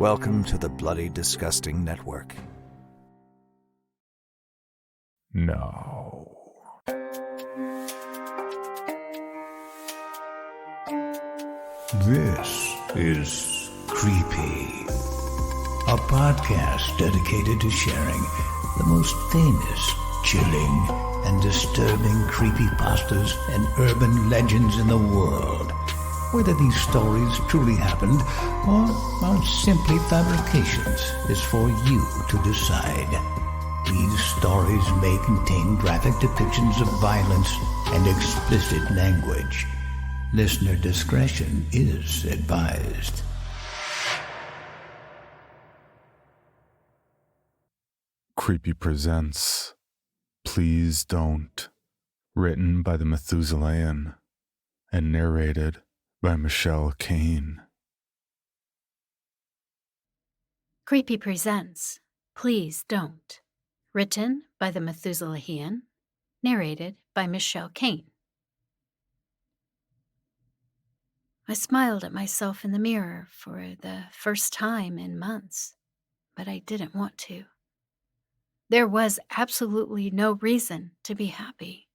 Welcome to the Bloody Disgusting Network. No. This is Creepy, a podcast dedicated to sharing the most famous, chilling, and disturbing creepypastas and urban legends in the world. Whether these stories truly happened or are simply fabrications is for you to decide. These stories may contain graphic depictions of violence and explicit language. Listener discretion is advised. Creepy presents Please Don't, written by the Methuselayan and narrated by Michelle Kane. Creepy presents Please Don't, written by the Methuselayan, narrated by Michelle Kane. I smiled at myself in the mirror for the first time in months, but I didn't want to. There was absolutely no reason to be happy.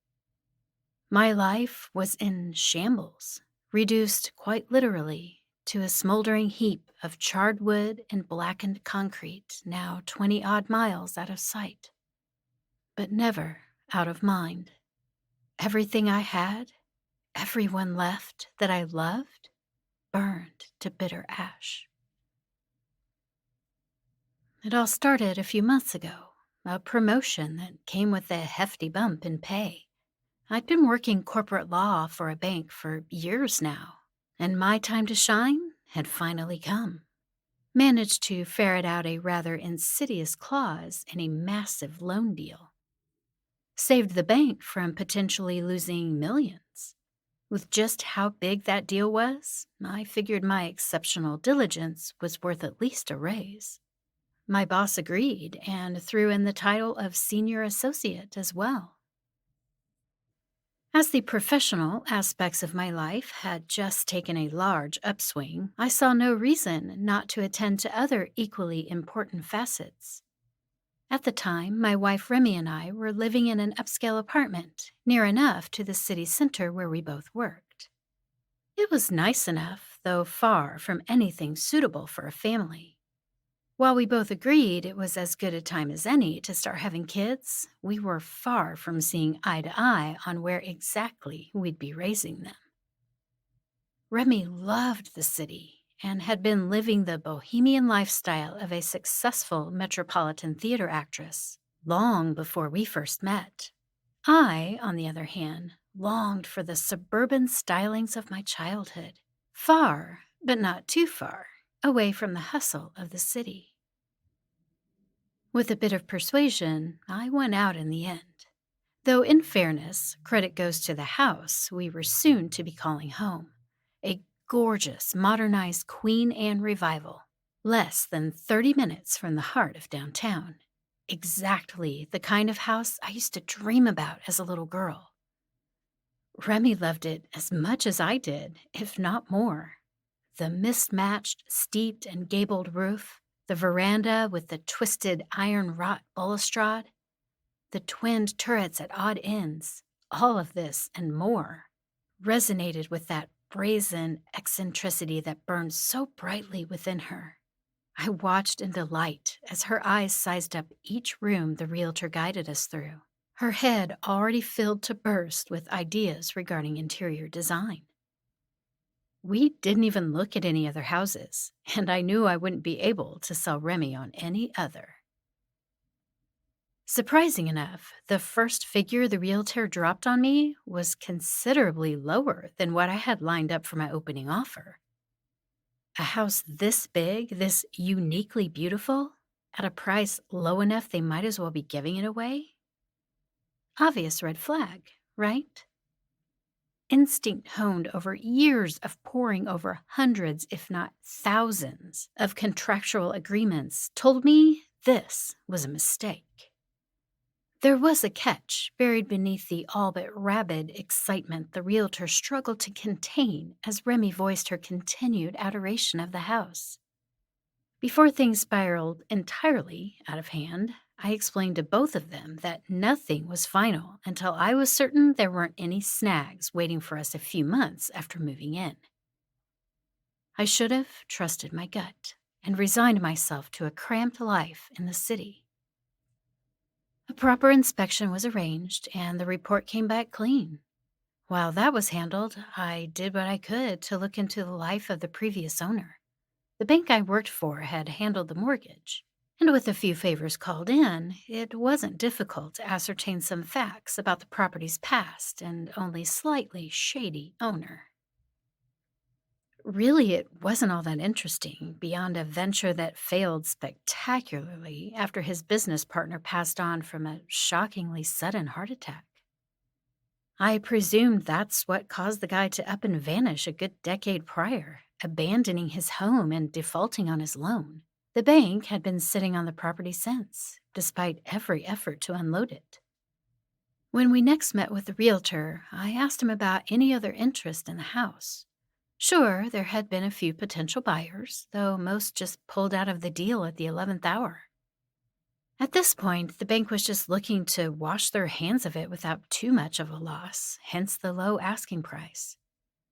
My life was in shambles, reduced quite literally to a smoldering heap of charred wood and blackened concrete, now 20-odd miles out of sight, but never out of mind. Everything I had, everyone left that I loved, burned to bitter ash. It all started a few months ago, a promotion that came with a hefty bump in pay. I'd been working corporate law for a bank for years now, and my time to shine had finally come. Managed to ferret out a rather insidious clause in a massive loan deal. Saved the bank from potentially losing millions. With just how big that deal was, I figured my exceptional diligence was worth at least a raise. My boss agreed and threw in the title of senior associate as well. As the professional aspects of my life had just taken a large upswing, I saw no reason not to attend to other equally important facets. At the time, my wife Remy and I were living in an upscale apartment, near enough to the city center where we both worked. It was nice enough, though far from anything suitable for a family. While we both agreed it was as good a time as any to start having kids, we were far from seeing eye to eye on where exactly we'd be raising them. Remy loved the city and had been living the bohemian lifestyle of a successful Metropolitan Theater actress long before we first met. I, on the other hand, longed for the suburban stylings of my childhood, far, but not too far, away from the hustle of the city. With a bit of persuasion, I won out in the end. Though in fairness, credit goes to the house we were soon to be calling home. A gorgeous, modernized Queen Anne revival, less than 30 minutes from the heart of downtown. Exactly the kind of house I used to dream about as a little girl. Remy loved it as much as I did, if not more. The mismatched, steeped and gabled roof, the veranda with the twisted iron wrought balustrade, the twinned turrets at odd ends, all of this and more resonated with that brazen eccentricity that burned so brightly within her. I watched in delight as her eyes sized up each room the realtor guided us through, her head already filled to burst with ideas regarding interior design. We didn't even look at any other houses, and I knew I wouldn't be able to sell Remy on any other. Surprising enough, the first figure the realtor dropped on me was considerably lower than what I had lined up for my opening offer. A house this big, this uniquely beautiful, at a price low enough they might as well be giving it away? Obvious red flag, right? Instinct honed over years of poring over hundreds, if not thousands, of contractual agreements told me this was a mistake. There was a catch buried beneath the all but rabid excitement the realtor struggled to contain as Remy voiced her continued adoration of the house. Before things spiraled entirely out of hand, I explained to both of them that nothing was final until I was certain there weren't any snags waiting for us a few months after moving in. I should have trusted my gut and resigned myself to a cramped life in the city. A proper inspection was arranged, and the report came back clean. While that was handled, I did what I could to look into the life of the previous owner. The bank I worked for had handled the mortgage, and with a few favors called in, it wasn't difficult to ascertain some facts about the property's past and only slightly shady owner. Really, it wasn't all that interesting beyond a venture that failed spectacularly after his business partner passed on from a shockingly sudden heart attack. I presumed that's what caused the guy to up and vanish a good decade prior, abandoning his home and defaulting on his loan. The bank had been sitting on the property since, despite every effort to unload it. When we next met with the realtor, I asked him about any other interest in the house. Sure, there had been a few potential buyers, though most just pulled out of the deal at the 11th hour. At this point, the bank was just looking to wash their hands of it without too much of a loss, hence the low asking price.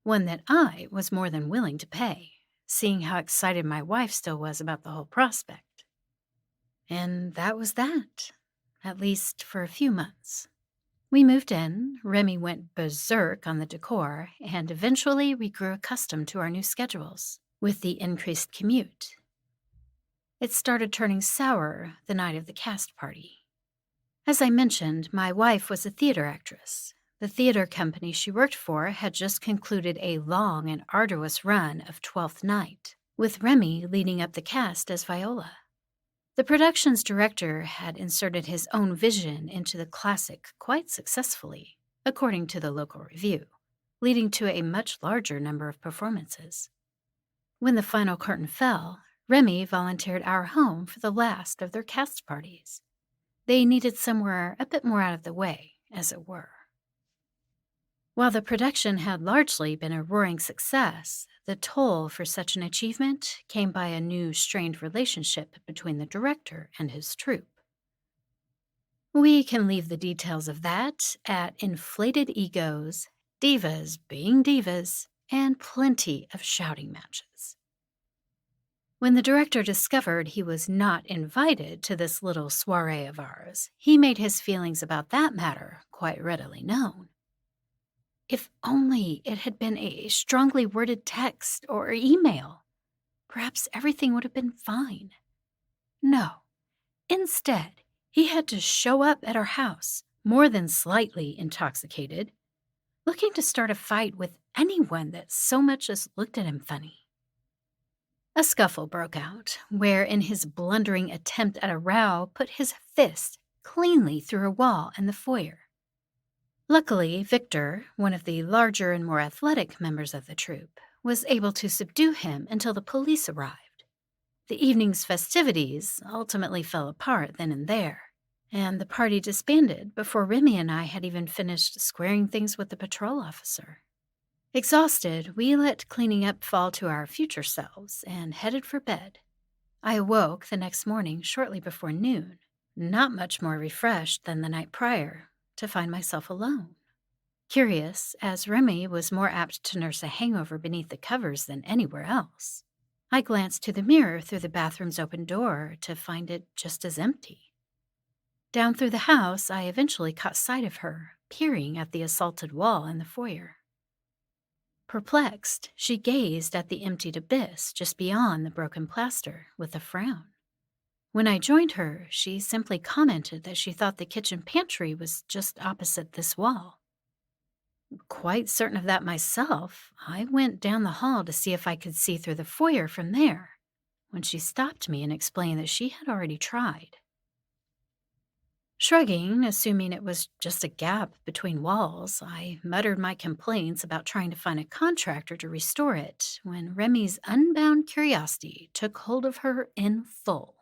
One that I was more than willing to pay, seeing how excited my wife still was about the whole prospect. And that was that, at least for a few months. We moved in, Remy went berserk on the decor, and eventually we grew accustomed to our new schedules, with the increased commute. It started turning sour the night of the cast party. As I mentioned, my wife was a theater actress. The theater company she worked for had just concluded a long and arduous run of Twelfth Night, with Remy leading up the cast as Viola. The production's director had inserted his own vision into the classic quite successfully, according to the local review, leading to a much larger number of performances. When the final curtain fell, Remy volunteered our home for the last of their cast parties. They needed somewhere a bit more out of the way, as it were. While the production had largely been a roaring success, the toll for such an achievement came by a new strained relationship between the director and his troupe. We can leave the details of that at inflated egos, divas being divas, and plenty of shouting matches. When the director discovered he was not invited to this little soiree of ours, he made his feelings about that matter quite readily known. If only it had been a strongly worded text or email, perhaps everything would have been fine. No. Instead, he had to show up at our house, more than slightly intoxicated, looking to start a fight with anyone that so much as looked at him funny. A scuffle broke out, where in his blundering attempt at a row put his fist cleanly through a wall in the foyer. Luckily, Victor, one of the larger and more athletic members of the troupe, was able to subdue him until the police arrived. The evening's festivities ultimately fell apart then and there, and the party disbanded before Remy and I had even finished squaring things with the patrol officer. Exhausted, we let cleaning up fall to our future selves and headed for bed. I awoke the next morning shortly before noon, not much more refreshed than the night prior, to find myself alone. Curious, as Remy was more apt to nurse a hangover beneath the covers than anywhere else. I glanced to the mirror through the bathroom's open door to find it just as empty. Down through the house, I eventually caught sight of her, peering at the assaulted wall in the foyer. Perplexed, she gazed at the emptied abyss just beyond the broken plaster with a frown. When I joined her, she simply commented that she thought the kitchen pantry was just opposite this wall. Quite certain of that myself, I went down the hall to see if I could see through the foyer from there, when she stopped me and explained that she had already tried. Shrugging, assuming it was just a gap between walls, I muttered my complaints about trying to find a contractor to restore it when Remy's unbound curiosity took hold of her in full.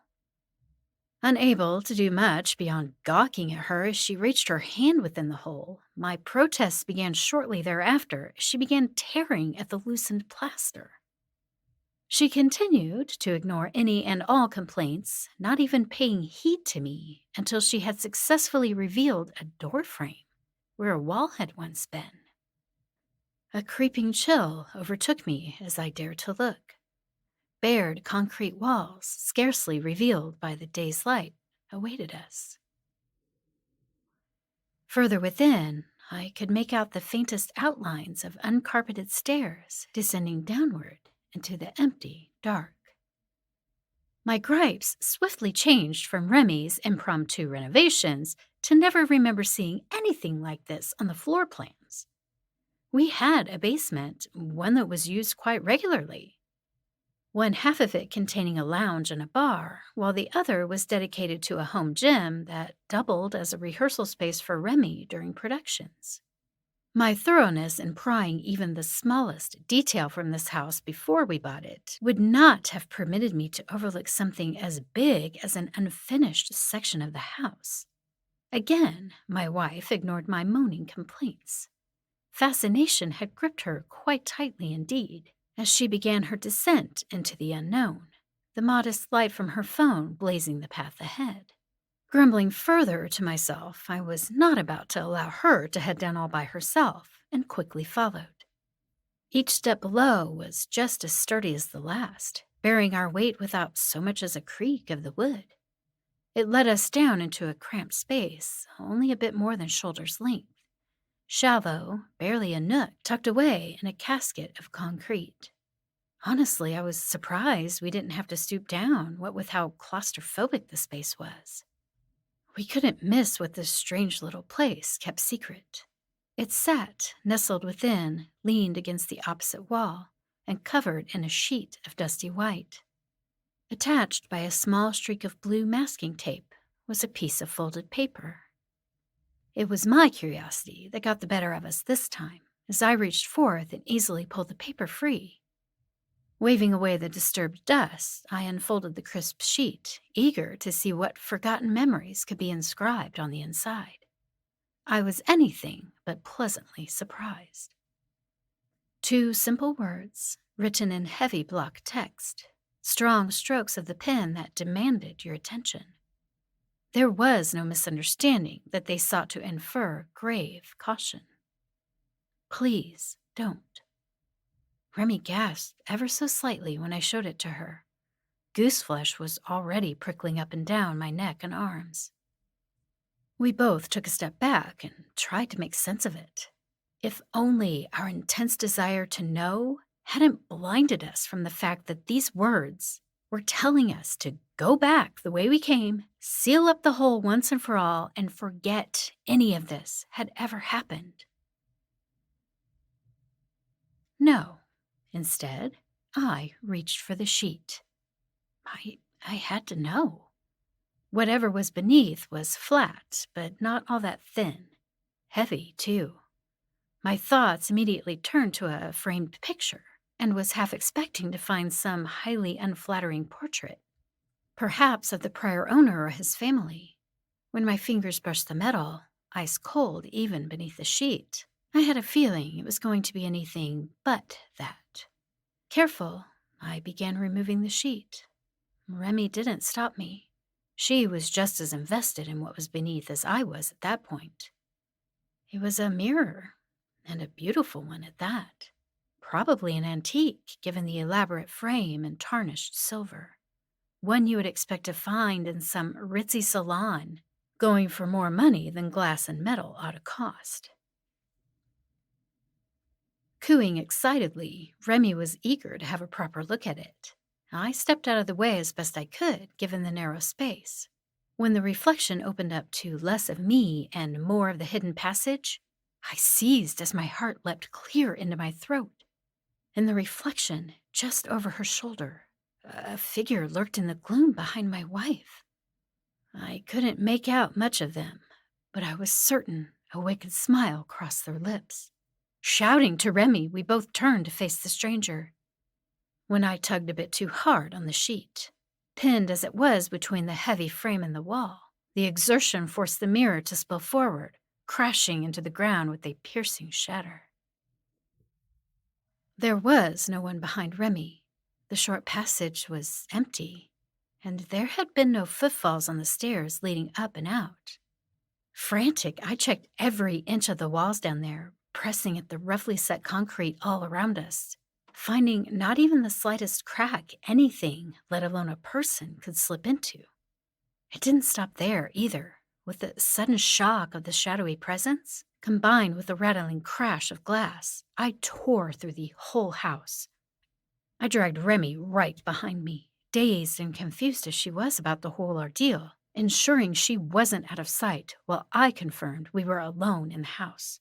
Unable to do much beyond gawking at her as she reached her hand within the hole, my protests began shortly thereafter as she began tearing at the loosened plaster. She continued to ignore any and all complaints, not even paying heed to me until she had successfully revealed a door frame where a wall had once been. A creeping chill overtook me as I dared to look. Bared concrete walls, scarcely revealed by the day's light, awaited us. Further within, I could make out the faintest outlines of uncarpeted stairs descending downward into the empty dark. My gripes swiftly changed from Remy's impromptu renovations to never remember seeing anything like this on the floor plans. We had a basement, one that was used quite regularly. One half of it containing a lounge and a bar, while the other was dedicated to a home gym that doubled as a rehearsal space for Remy during productions. My thoroughness in prying even the smallest detail from this house before we bought it would not have permitted me to overlook something as big as an unfinished section of the house. Again, my wife ignored my moaning complaints. Fascination had gripped her quite tightly indeed as she began her descent into the unknown, the modest light from her phone blazing the path ahead. Grumbling further to myself, I was not about to allow her to head down all by herself, and quickly followed. Each step below was just as sturdy as the last, bearing our weight without so much as a creak of the wood. It led us down into a cramped space, only a bit more than shoulder's length, shallow, barely a nook tucked away in a casket of concrete. Honestly, I was surprised we didn't have to stoop down, what with how claustrophobic the space was. We couldn't miss what this strange little place kept secret. It sat, nestled within, leaned against the opposite wall, and covered in a sheet of dusty white. Attached by a small streak of blue masking tape was a piece of folded paper. It was my curiosity that got the better of us this time, as I reached forth and easily pulled the paper free. Waving away the disturbed dust, I unfolded the crisp sheet, eager to see what forgotten memories could be inscribed on the inside. I was anything but pleasantly surprised. 2 simple words, written in heavy block text, strong strokes of the pen that demanded your attention. There was no misunderstanding that they sought to infer grave caution. Please don't. Remy gasped ever so slightly when I showed it to her. Gooseflesh was already prickling up and down my neck and arms. We both took a step back and tried to make sense of it. If only our intense desire to know hadn't blinded us from the fact that these words were telling us to go back the way we came, seal up the hole once and for all, and forget any of this had ever happened. No. Instead, I reached for the sheet. I had to know. Whatever was beneath was flat, but not all that thin. Heavy, too. My thoughts immediately turned to a framed picture, and was half expecting to find some highly unflattering portrait, perhaps of the prior owner or his family. When my fingers brushed the metal, ice cold even beneath the sheet, I had a feeling it was going to be anything but that. Careful, I began removing the sheet. Remy didn't stop me. She was just as invested in what was beneath as I was at that point. It was a mirror, and a beautiful one at that. Probably an antique, given the elaborate frame and tarnished silver. One you would expect to find in some ritzy salon, going for more money than glass and metal ought to cost. Cooing excitedly, Remy was eager to have a proper look at it. I stepped out of the way as best I could, given the narrow space. When the reflection opened up to less of me and more of the hidden passage, I seized as my heart leapt clear into my throat. In the reflection, just over her shoulder, a figure lurked in the gloom behind my wife. I couldn't make out much of them, but I was certain a wicked smile crossed their lips. Shouting to Remy, we both turned to face the stranger. When I tugged a bit too hard on the sheet, pinned as it was between the heavy frame and the wall, the exertion forced the mirror to spill forward, crashing into the ground with a piercing shatter. There was no one behind Remy. The short passage was empty, and there had been no footfalls on the stairs leading up and out. Frantic, I checked every inch of the walls down there, pressing at the roughly set concrete all around us, finding not even the slightest crack anything, let alone a person, could slip into. It didn't stop there either. With the sudden shock of the shadowy presence, combined with the rattling crash of glass, I tore through the whole house. I dragged Remy right behind me, dazed and confused as she was about the whole ordeal, ensuring she wasn't out of sight while I confirmed we were alone in the house.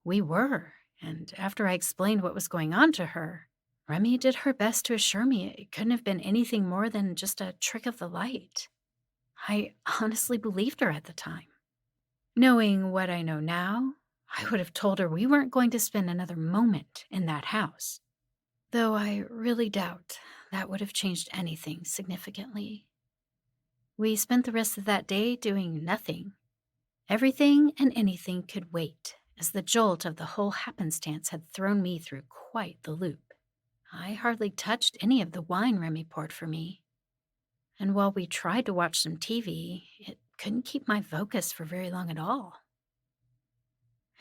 We were, and after I explained what was going on to her, Remy did her best to assure me it couldn't have been anything more than just a trick of the light. I honestly believed her at the time. Knowing what I know now, I would have told her we weren't going to spend another moment in that house, though I really doubt that would have changed anything significantly. We spent the rest of that day doing nothing. Everything and anything could wait, as the jolt of the whole happenstance had thrown me through quite the loop. I hardly touched any of the wine Remy poured for me, and while we tried to watch some TV, it couldn't keep my focus for very long at all.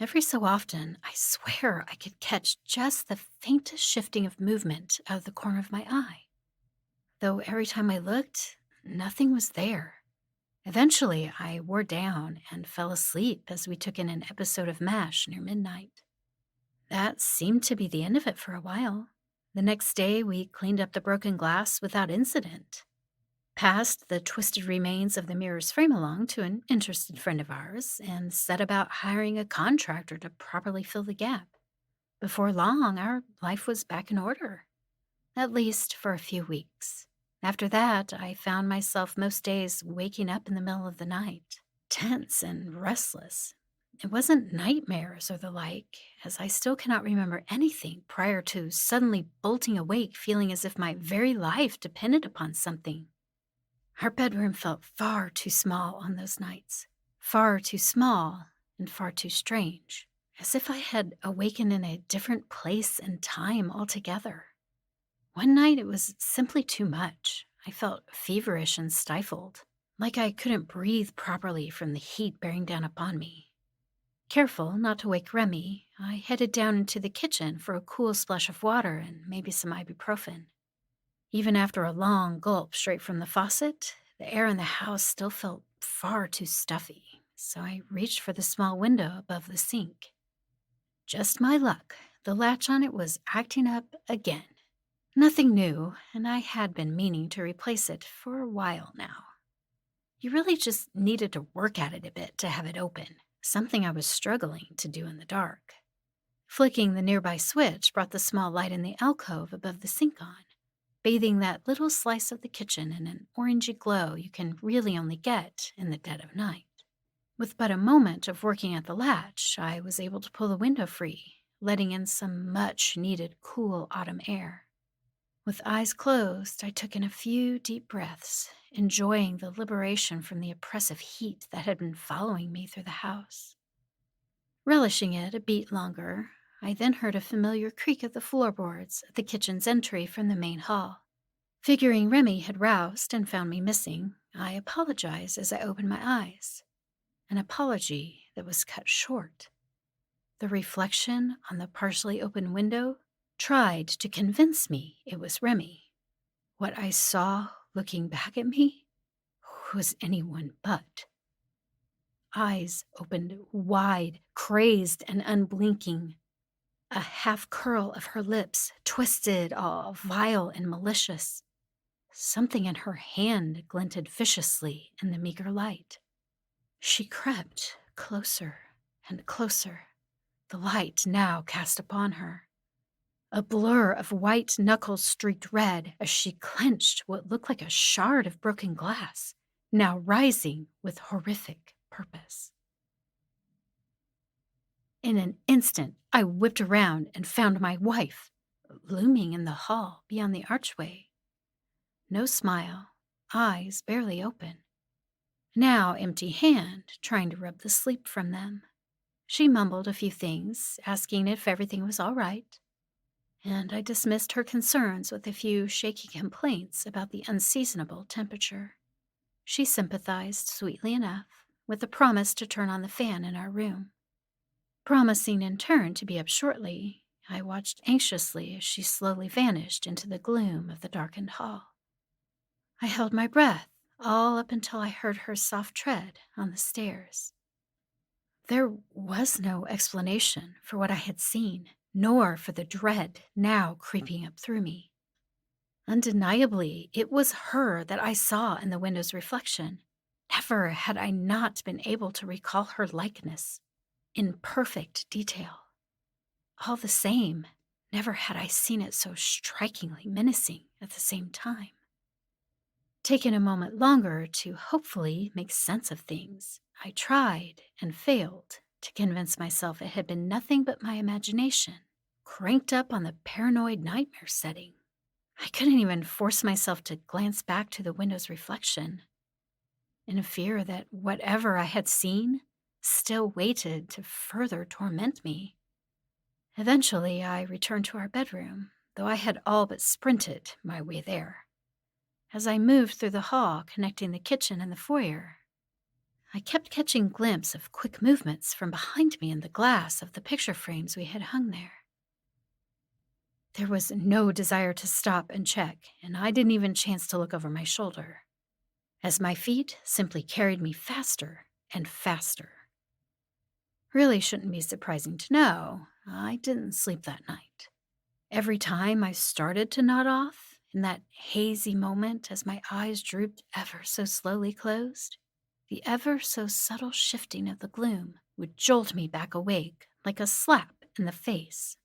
Every so often, I swear I could catch just the faintest shifting of movement out of the corner of my eye, though every time I looked, nothing was there. Eventually, I wore down and fell asleep as we took in an episode of MASH near midnight. That seemed to be the end of it for a while. The next day, we cleaned up the broken glass without incident, passed the twisted remains of the mirror's frame-along to an interested friend of ours, and set about hiring a contractor to properly fill the gap. Before long, our life was back in order, at least for a few weeks. After that, I found myself most days waking up in the middle of the night, tense and restless. It wasn't nightmares or the like, as I still cannot remember anything prior to suddenly bolting awake feeling as if my very life depended upon something. Our bedroom felt far too small on those nights, far too small and far too strange, as if I had awakened in a different place and time altogether. One night it was simply too much. I felt feverish and stifled, like I couldn't breathe properly from the heat bearing down upon me. Careful not to wake Remy, I headed down into the kitchen for a cool splash of water and maybe some ibuprofen. Even after a long gulp straight from the faucet, the air in the house still felt far too stuffy, so I reached for the small window above the sink. Just my luck, the latch on it was acting up again. Nothing new, and I had been meaning to replace it for a while now. You really just needed to work at it a bit to have it open, something I was struggling to do in the dark. Flicking the nearby switch brought the small light in the alcove above the sink on, bathing that little slice of the kitchen in an orangey glow you can really only get in the dead of night. With but a moment of working at the latch, I was able to pull the window free, letting in some much-needed cool autumn air. With eyes closed, I took in a few deep breaths, enjoying the liberation from the oppressive heat that had been following me through the house. Relishing it a beat longer, I then heard a familiar creak of the floorboards at the kitchen's entry from the main hall. Figuring Remy had roused and found me missing, I apologized as I opened my eyes. An apology that was cut short. The reflection on the partially open window tried to convince me it was Remy. What I saw looking back at me was anyone but. Eyes opened wide, crazed and unblinking. A half curl of her lips twisted, all vile and malicious. Something in her hand glinted viciously in the meager light. She crept closer and closer, the light now cast upon her. A blur of white knuckles streaked red as she clenched what looked like a shard of broken glass, now rising with horrific purpose. In an instant, I whipped around and found my wife, looming in the hall beyond the archway. No smile, eyes barely open. Now empty hand, trying to rub the sleep from them. She mumbled a few things, asking if everything was all right. and I dismissed her concerns with a few shaky complaints about the unseasonable temperature. She sympathized sweetly enough with the promise to turn on the fan in our room. Promising in turn to be up shortly, I watched anxiously as she slowly vanished into the gloom of the darkened hall. I held my breath all up until I heard her soft tread on the stairs. There was no explanation for what I had seen, nor for the dread now creeping up through me. Undeniably, it was her that I saw in the window's reflection. Never had I not been able to recall her likeness in perfect detail. All the same, never had I seen it so strikingly menacing at the same time. Taking a moment longer to hopefully make sense of things, I tried and failed to convince myself it had been nothing but my imagination, cranked up on the paranoid nightmare setting. I couldn't even force myself to glance back to the window's reflection, in fear that whatever I had seen still waited to further torment me. Eventually, I returned to our bedroom, though I had all but sprinted my way there. As I moved through the hall connecting the kitchen and the foyer, I kept catching glimpses of quick movements from behind me in the glass of the picture frames we had hung there. There was no desire to stop and check, and I didn't even chance to look over my shoulder, as my feet simply carried me faster and faster. Really shouldn't be surprising to know, I didn't sleep that night. Every time I started to nod off, in that hazy moment as my eyes drooped ever so slowly closed, the ever so subtle shifting of the gloom would jolt me back awake like a slap in the face.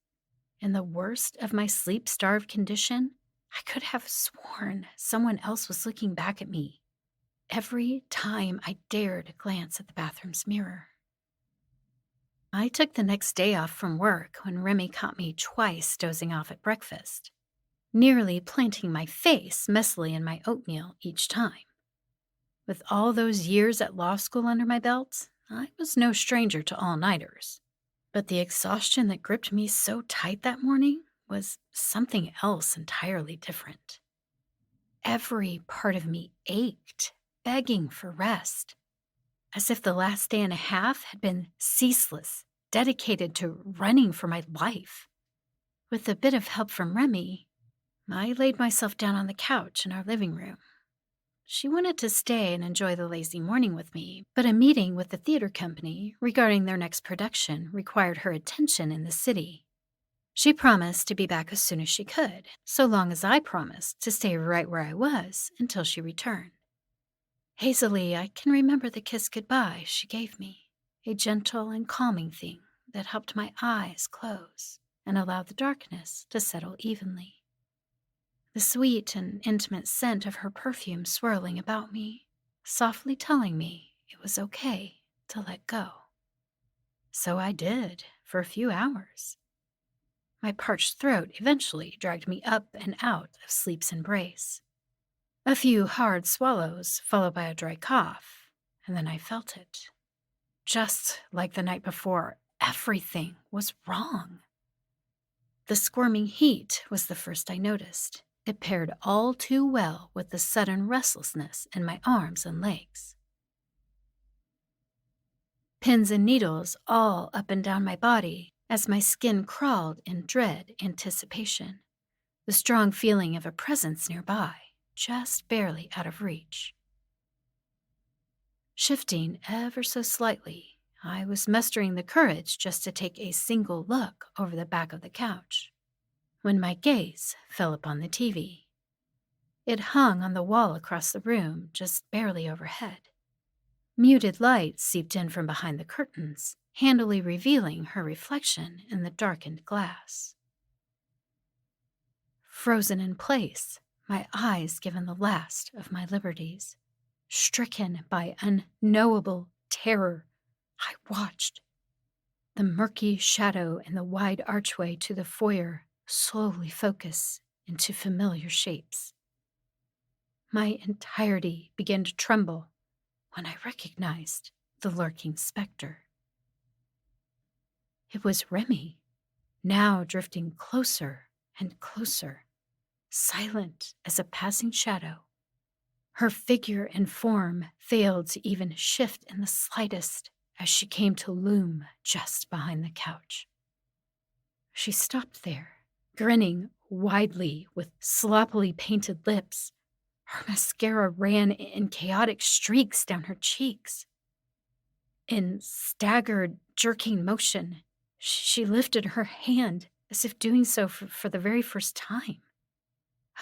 In the worst of my sleep-starved condition, I could have sworn someone else was looking back at me every time I dared glance at the bathroom's mirror. I took the next day off from work when Remy caught me twice dozing off at breakfast, nearly planting my face messily in my oatmeal each time. With all those years at law school under my belt, I was no stranger to all-nighters. But the exhaustion that gripped me so tight that morning was something else entirely different. Every part of me ached, begging for rest, as if the last day and a half had been ceaseless, dedicated to running for my life. With a bit of help from Remy, I laid myself down on the couch in our living room. She wanted to stay and enjoy the lazy morning with me, but a meeting with the theater company regarding their next production required her attention in the city. She promised to be back as soon as she could, so long as I promised to stay right where I was until she returned. Hazily, I can remember the kiss goodbye she gave me, a gentle and calming thing that helped my eyes close and allowed the darkness to settle evenly. The sweet and intimate scent of her perfume swirling about me, softly telling me it was okay to let go. So I did for a few hours. My parched throat eventually dragged me up and out of sleep's embrace. A few hard swallows, followed by a dry cough, and then I felt it. Just like the night before, everything was wrong. The squirming heat was the first I noticed. It paired all too well with the sudden restlessness in my arms and legs. Pins and needles all up and down my body as my skin crawled in dread anticipation, the strong feeling of a presence nearby, just barely out of reach. Shifting ever so slightly, I was mustering the courage just to take a single look over the back of the couch, when my gaze fell upon the TV. It hung on the wall across the room, just barely overhead. Muted light seeped in from behind the curtains, handily revealing her reflection in the darkened glass. Frozen in place, my eyes given the last of my liberties, stricken by unknowable terror, I watched. The murky shadow in the wide archway to the foyer slowly focus into familiar shapes. My entirety began to tremble when I recognized the lurking specter. It was Remy, now drifting closer and closer, silent as a passing shadow. Her figure and form failed to even shift in the slightest as she came to loom just behind the couch. She stopped there, grinning widely with sloppily painted lips. Her mascara ran in chaotic streaks down her cheeks. In staggered, jerking motion, she lifted her hand as if doing so for the very first time.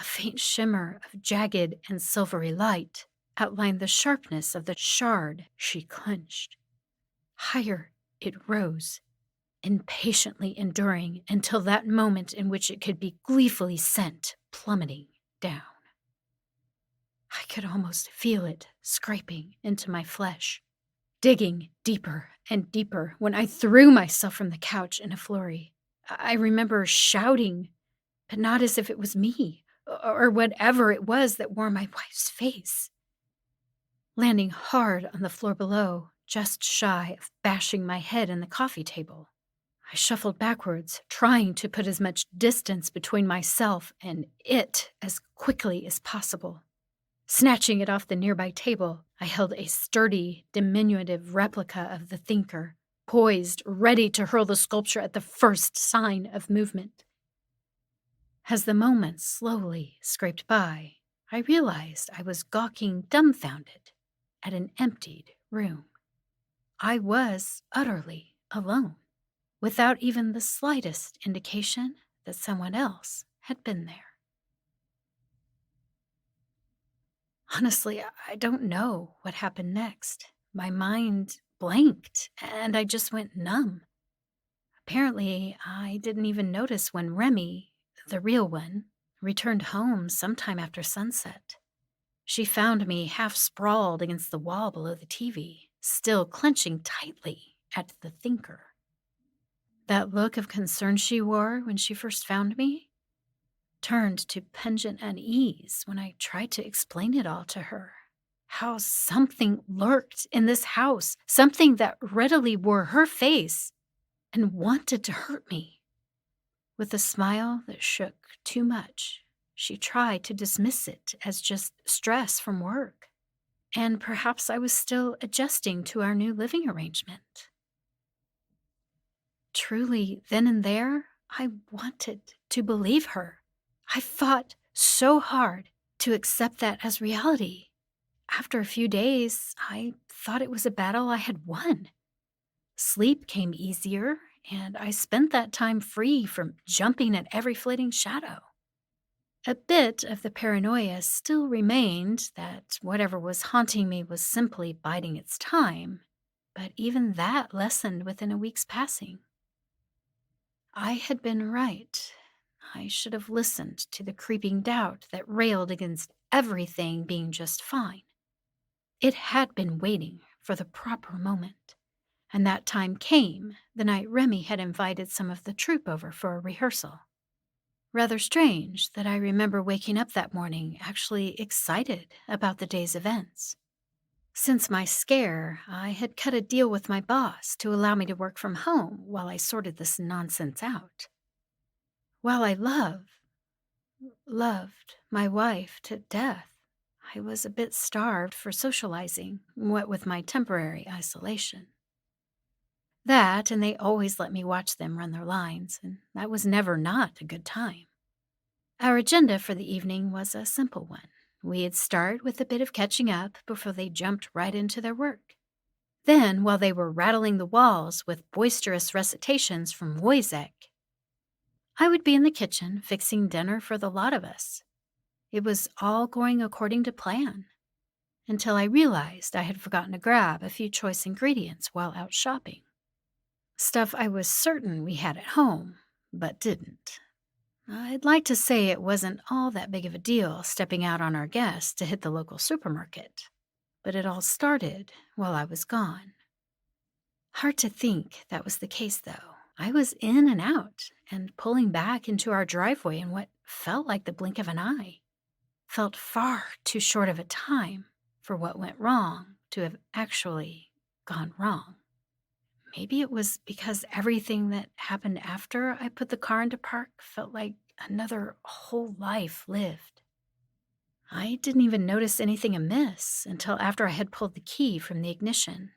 A faint shimmer of jagged and silvery light outlined the sharpness of the shard she clenched. Higher it rose, impatiently enduring until that moment in which it could be gleefully sent plummeting down. I could almost feel it scraping into my flesh, digging deeper and deeper when I threw myself from the couch in a flurry. I remember shouting, but not as if it was me or whatever it was that wore my wife's face. Landing hard on the floor below, just shy of bashing my head in the coffee table. I shuffled backwards, trying to put as much distance between myself and it as quickly as possible. Snatching it off the nearby table, I held a sturdy, diminutive replica of the thinker, poised, ready to hurl the sculpture at the first sign of movement. As the moments slowly scraped by, I realized I was gawking dumbfounded at an emptied room. I was utterly alone, without even the slightest indication that someone else had been there. Honestly, I don't know what happened next. My mind blanked, and I just went numb. Apparently, I didn't even notice when Remy, the real one, returned home sometime after sunset. She found me half sprawled against the wall below the TV, still clenching tightly at the thinker. That look of concern she wore when she first found me turned to pungent unease when I tried to explain it all to her. How something lurked in this house, something that readily wore her face and wanted to hurt me. With a smile that shook too much, she tried to dismiss it as just stress from work. And perhaps I was still adjusting to our new living arrangement. Truly, then and there, I wanted to believe her. I fought so hard to accept that as reality. After a few days, I thought it was a battle I had won. Sleep came easier, and I spent that time free from jumping at every flitting shadow. A bit of the paranoia still remained that whatever was haunting me was simply biding its time, but even that lessened within a week's passing. I had been right. I should have listened to the creeping doubt that railed against everything being just fine. It had been waiting for the proper moment, and that time came the night Remy had invited some of the troupe over for a rehearsal. Rather strange that I remember waking up that morning actually excited about the day's events. Since my scare, I had cut a deal with my boss to allow me to work from home while I sorted this nonsense out. While I loved my wife to death, I was a bit starved for socializing, what with my temporary isolation. That, and they always let me watch them run their lines, and that was never not a good time. Our agenda for the evening was a simple one. We'd start with a bit of catching up before they jumped right into their work. Then, while they were rattling the walls with boisterous recitations from Wojciech, I would be in the kitchen fixing dinner for the lot of us. It was all going according to plan, until I realized I had forgotten to grab a few choice ingredients while out shopping. Stuff I was certain we had at home, but didn't. I'd like to say it wasn't all that big of a deal stepping out on our guests to hit the local supermarket, but it all started while I was gone. Hard to think that was the case, though. I was in and out and pulling back into our driveway in what felt like the blink of an eye. Felt far too short of a time for what went wrong to have actually gone wrong. Maybe it was because everything that happened after I put the car into park felt like another whole life lived. I didn't even notice anything amiss until after I had pulled the key from the ignition.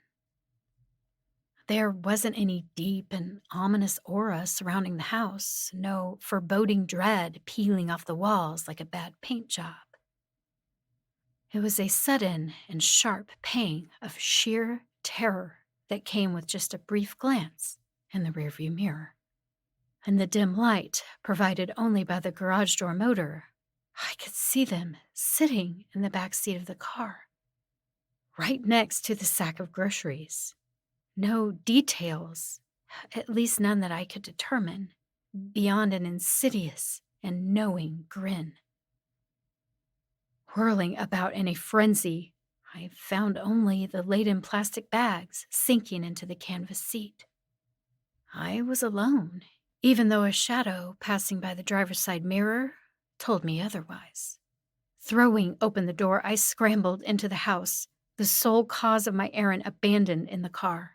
There wasn't any deep and ominous aura surrounding the house, no foreboding dread peeling off the walls like a bad paint job. It was a sudden and sharp pang of sheer terror that came with just a brief glance in the rearview mirror. In the dim light provided only by the garage door motor, I could see them sitting in the back seat of the car, right next to the sack of groceries. No details, at least none that I could determine, beyond an insidious and knowing grin. Whirling about in a frenzy, I found only the laden plastic bags sinking into the canvas seat. I was alone, even though a shadow passing by the driver's side mirror told me otherwise. Throwing open the door, I scrambled into the house, the sole cause of my errand abandoned in the car.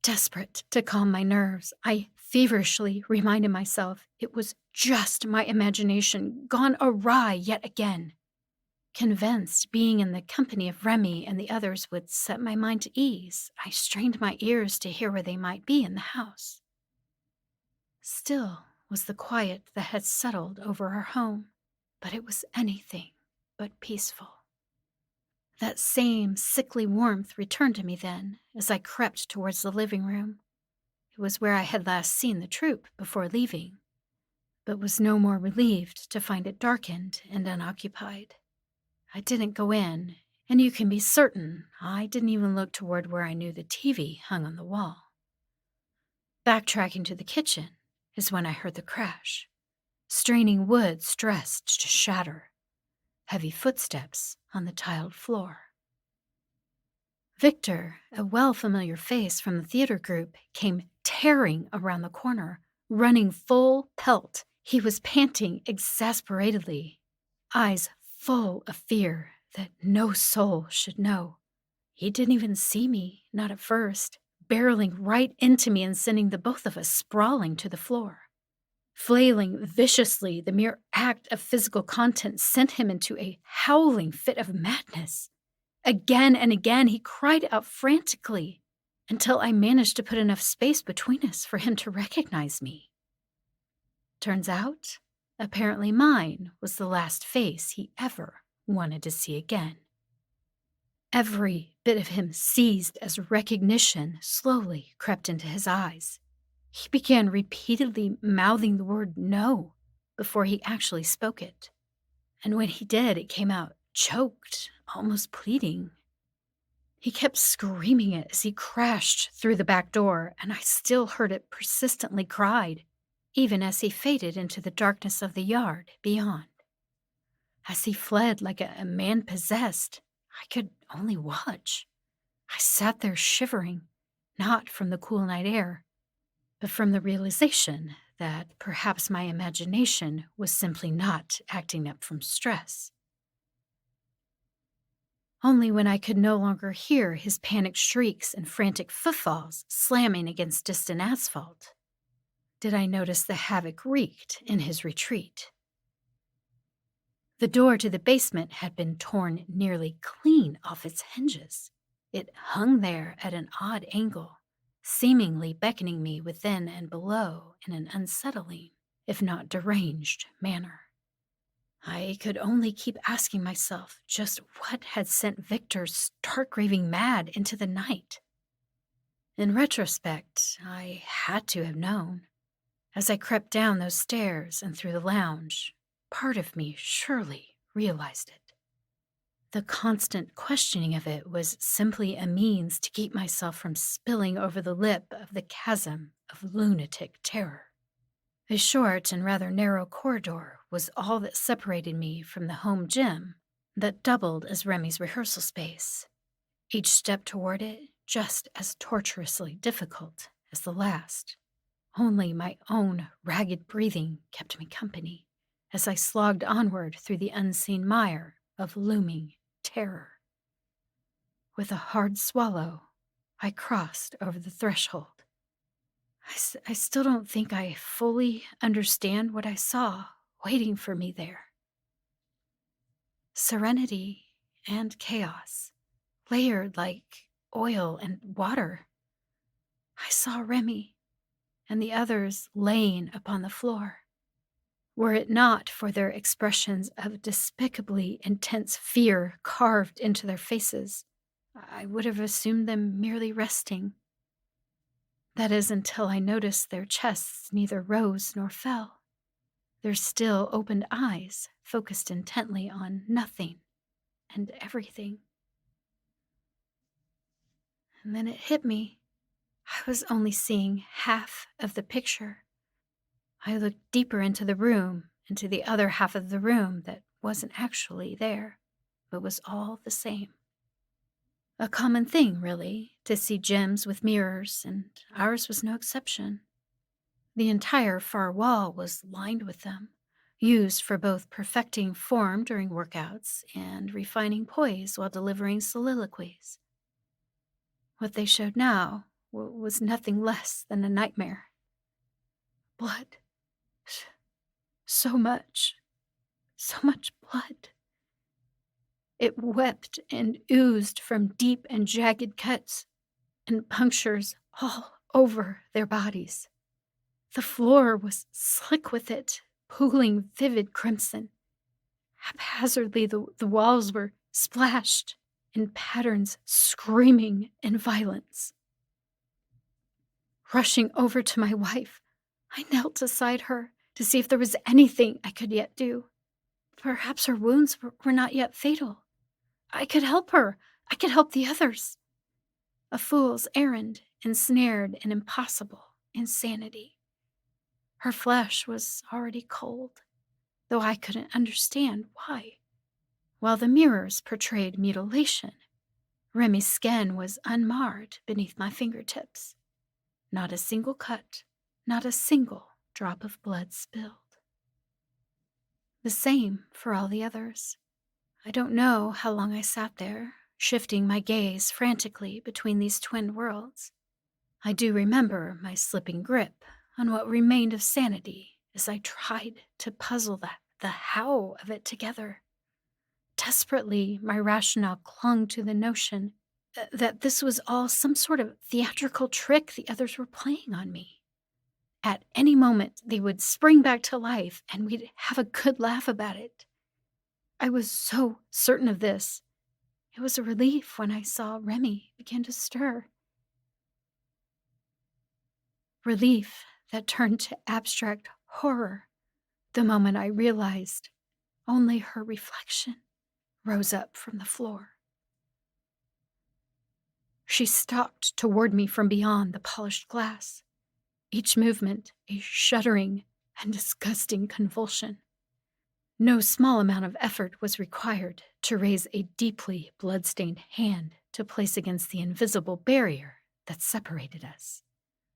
Desperate to calm my nerves, I feverishly reminded myself it was just my imagination gone awry yet again. Convinced being in the company of Remy and the others would set my mind to ease, I strained my ears to hear where they might be in the house. Still was the quiet that had settled over our home, but it was anything but peaceful. That same sickly warmth returned to me then as I crept towards the living room. It was where I had last seen the troop before leaving, but was no more relieved to find it darkened and unoccupied. I didn't go in, and you can be certain I didn't even look toward where I knew the TV hung on the wall. Backtracking to the kitchen is when I heard the crash. Straining wood stressed to shatter. Heavy footsteps on the tiled floor. Victor, a well-familiar face from the theater group, came tearing around the corner, running full pelt. He was panting exasperatedly, eyes full of fear that no soul should know. He didn't even see me, not at first, barreling right into me and sending the both of us sprawling to the floor. Flailing viciously, the mere act of physical contact sent him into a howling fit of madness. Again and again he cried out frantically, until I managed to put enough space between us for him to recognize me. Turns out, apparently mine was the last face he ever wanted to see again. Every bit of him seized as recognition slowly crept into his eyes. He began repeatedly mouthing the word no before he actually spoke it. And when he did, it came out choked, almost pleading. He kept screaming it as he crashed through the back door, and I still heard it persistently cried, even as he faded into the darkness of the yard beyond. As he fled like a man possessed, I could only watch. I sat there shivering, not from the cool night air, but from the realization that perhaps my imagination was simply not acting up from stress. Only when I could no longer hear his panicked shrieks and frantic footfalls slamming against distant asphalt did I notice the havoc wreaked in his retreat. The door to the basement had been torn nearly clean off its hinges. It hung there at an odd angle, seemingly beckoning me within and below in an unsettling, if not deranged, manner. I could only keep asking myself just what had sent Victor stark raving mad into the night. In retrospect, I had to have known. As I crept down those stairs and through the lounge, part of me surely realized it. The constant questioning of it was simply a means to keep myself from spilling over the lip of the chasm of lunatic terror. A short and rather narrow corridor was all that separated me from the home gym that doubled as Remy's rehearsal space, each step toward it just as torturously difficult as the last. Only my own ragged breathing kept me company as I slogged onward through the unseen mire of looming terror. With a hard swallow, I crossed over the threshold. I still don't think I fully understand what I saw waiting for me there. Serenity and chaos, layered like oil and water. I saw Remy and the others laying upon the floor. Were it not for their expressions of despicably intense fear carved into their faces, I would have assumed them merely resting. That is, until I noticed their chests neither rose nor fell. Their still opened eyes focused intently on nothing and everything. And then it hit me. I was only seeing half of the picture. I looked deeper into the room, into the other half of the room that wasn't actually there, but was all the same. A common thing, really, to see gyms with mirrors, and ours was no exception. The entire far wall was lined with them, used for both perfecting form during workouts and refining poise while delivering soliloquies. What they showed now was nothing less than a nightmare. Blood. So much blood. It wept and oozed from deep and jagged cuts and punctures all over their bodies. The floor was slick with it, pooling vivid crimson. Haphazardly, the walls were splashed in patterns screaming in violence. Rushing over to my wife, I knelt beside her to see if there was anything I could yet do. Perhaps her wounds were not yet fatal. I could help her. I could help the others. A fool's errand ensnared in impossible insanity. Her flesh was already cold, though I couldn't understand why. While the mirrors portrayed mutilation, Remy's skin was unmarred beneath my fingertips. Not a single cut, not a single drop of blood spilled. The same for all the others. I don't know how long I sat there, shifting my gaze frantically between these twin worlds. I do remember my slipping grip on what remained of sanity as I tried to puzzle the how of it together. Desperately, my rationale clung to the notion that this was all some sort of theatrical trick the others were playing on me. At any moment, they would spring back to life, and we'd have a good laugh about it. I was so certain of this. It was a relief when I saw Remy begin to stir. Relief that turned to abstract horror the moment I realized only her reflection rose up from the floor. She stalked toward me from beyond the polished glass, each movement a shuddering and disgusting convulsion. No small amount of effort was required to raise a deeply blood-stained hand to place against the invisible barrier that separated us.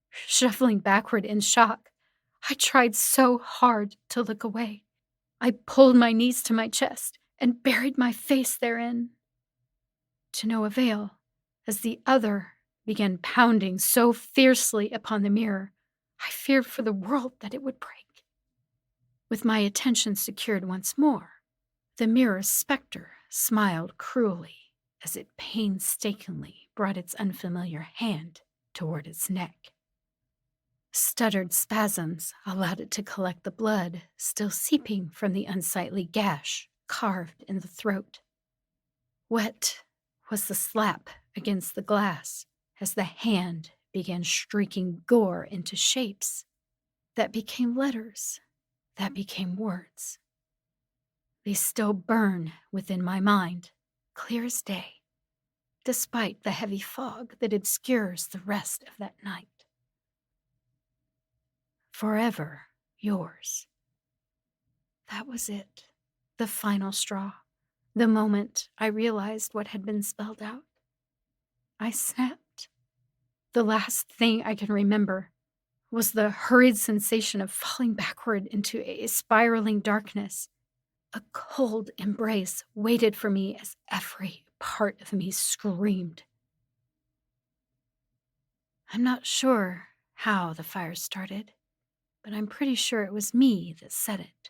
Shuffling backward in shock, I tried so hard to look away. I pulled my knees to my chest and buried my face therein. To no avail, as the other began pounding so fiercely upon the mirror, I feared for the world that it would break. With my attention secured once more, the mirror's specter smiled cruelly as it painstakingly brought its unfamiliar hand toward its neck. Stuttered spasms allowed it to collect the blood still seeping from the unsightly gash carved in the throat. Wet was the slap against the glass as the hand began streaking gore into shapes that became letters, that became words. They still burn within my mind, clear as day, despite the heavy fog that obscures the rest of that night. Forever yours. That was it, the final straw, the moment I realized what had been spelled out. I snapped. The last thing I can remember was the hurried sensation of falling backward into a spiraling darkness. A cold embrace waited for me as every part of me screamed. I'm not sure how the fire started, but I'm pretty sure it was me that set it.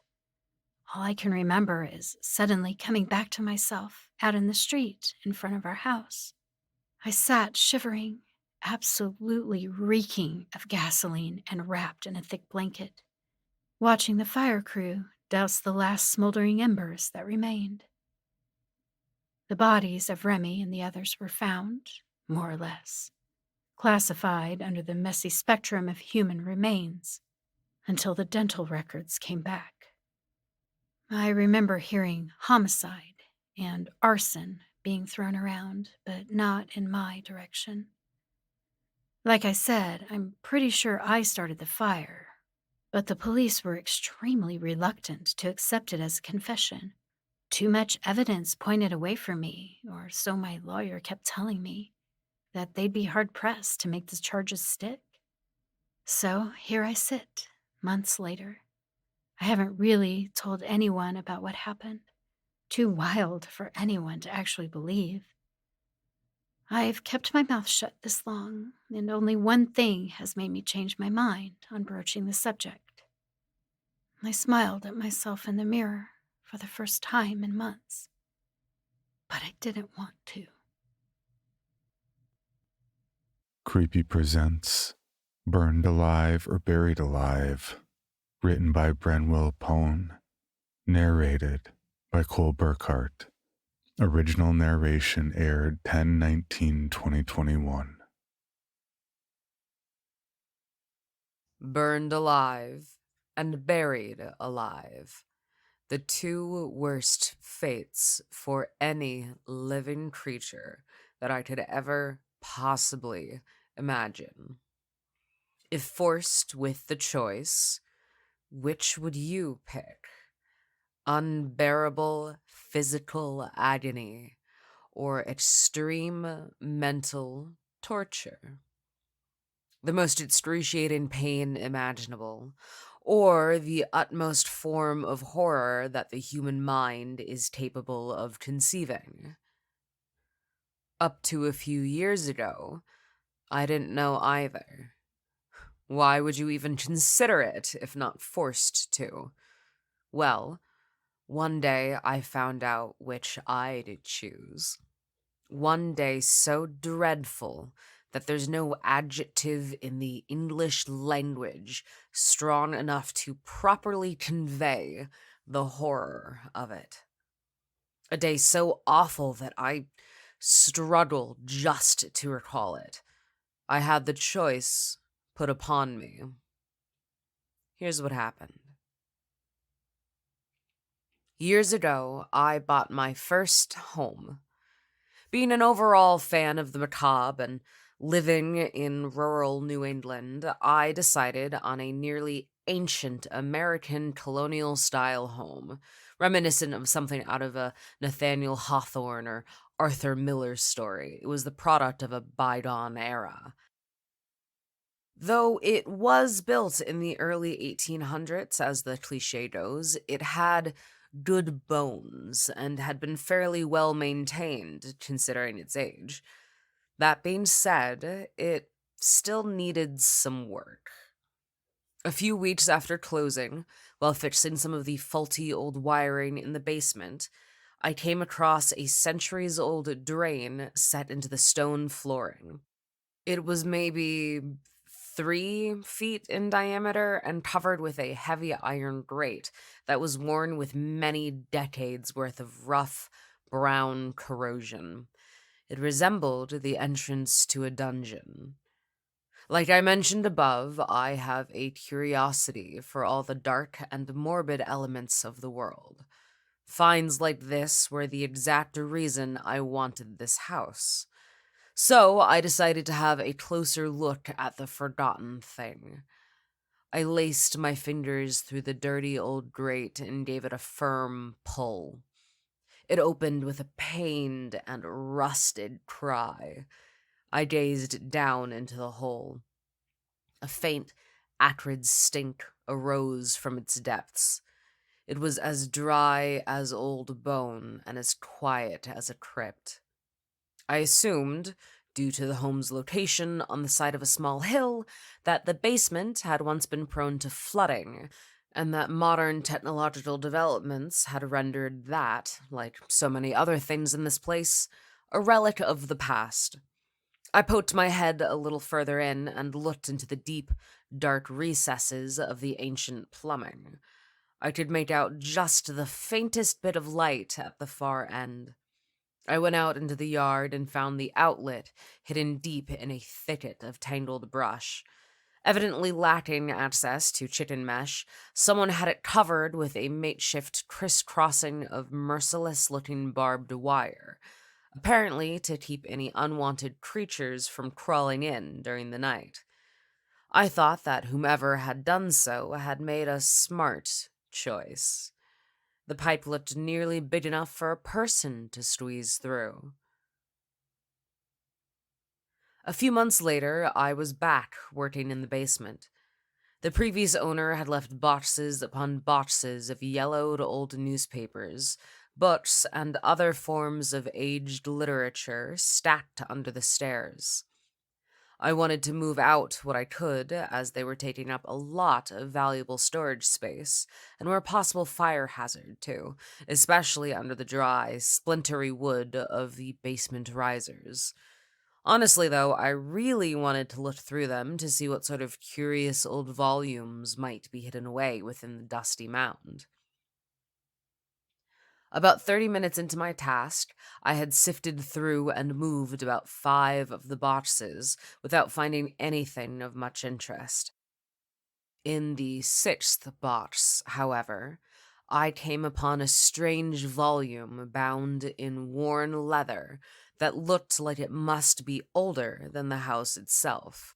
All I can remember is suddenly coming back to myself out in the street in front of our house. I sat shivering, absolutely reeking of gasoline and wrapped in a thick blanket, watching the fire crew douse the last smoldering embers that remained. The bodies of Remy and the others were found, more or less, classified under the messy spectrum of human remains, until the dental records came back. I remember hearing homicide and arson being thrown around, but not in my direction. Like I said, I'm pretty sure I started the fire, but the police were extremely reluctant to accept it as a confession. Too much evidence pointed away from me, or so my lawyer kept telling me, that they'd be hard-pressed to make the charges stick. So here I sit, months later. I haven't really told anyone about what happened. Too wild for anyone to actually believe. I've kept my mouth shut this long, and only one thing has made me change my mind on broaching the subject. I smiled at myself in the mirror for the first time in months, but I didn't want to. Creepy presents Burned Alive or Buried Alive, written by Brenwell Pone, narrated by Cole Burkhart. Original narration aired 10/19/2021. Burned alive and buried alive. The two worst fates for any living creature that I could ever possibly imagine. If forced with the choice, which would you pick? Unbearable physical agony or extreme mental torture? The most excruciating pain imaginable, or the utmost form of horror that the human mind is capable of conceiving. Up to a few years ago, I didn't know either. Why would you even consider it if not forced to? Well, one day I found out which I'd choose. One day so dreadful that there's no adjective in the English language strong enough to properly convey the horror of it. A day so awful that I struggle just to recall it. I had the choice put upon me. Here's what happened. Years ago, I bought my first home. Being an overall fan of the macabre and living in rural New England, I decided on a nearly ancient American colonial-style home, reminiscent of something out of a Nathaniel Hawthorne or Arthur Miller story. It was the product of a bygone era. Though it was built in the early 1800s, as the cliché goes, it had good bones and had been fairly well maintained, considering its age. That being said, it still needed some work. A few weeks after closing, while fixing some of the faulty old wiring in the basement, I came across a centuries-old drain set into the stone flooring. It was maybe 3 feet in diameter and covered with a heavy iron grate that was worn with many decades worth of rough, brown corrosion. It resembled the entrance to a dungeon. Like I mentioned above, I have a curiosity for all the dark and morbid elements of the world. Finds like this were the exact reason I wanted this house. So I decided to have a closer look at the forgotten thing. I laced my fingers through the dirty old grate and gave it a firm pull. It opened with a pained and rusted cry. I gazed down into the hole. A faint, acrid stink arose from its depths. It was as dry as old bone and as quiet as a crypt. I assumed, due to the home's location on the side of a small hill, that the basement had once been prone to flooding, and that modern technological developments had rendered that, like so many other things in this place, a relic of the past. I poked my head a little further in and looked into the deep, dark recesses of the ancient plumbing. I could make out just the faintest bit of light at the far end. I went out into the yard and found the outlet hidden deep in a thicket of tangled brush. Evidently lacking access to chicken mesh, someone had it covered with a makeshift crisscrossing of merciless-looking barbed wire, apparently to keep any unwanted creatures from crawling in during the night. I thought that whomever had done so had made a smart choice. The pipe looked nearly big enough for a person to squeeze through. A few months later, I was back working in the basement. The previous owner had left boxes upon boxes of yellowed old newspapers, books, and other forms of aged literature stacked under the stairs. I wanted to move out what I could, as they were taking up a lot of valuable storage space, and were a possible fire hazard, too, especially under the dry, splintery wood of the basement risers. Honestly, though, I really wanted to look through them to see what sort of curious old volumes might be hidden away within the dusty mound. About 30 minutes into my task, I had sifted through and moved about 5 of the boxes without finding anything of much interest. In the 6th box, however, I came upon a strange volume bound in worn leather that looked like it must be older than the house itself.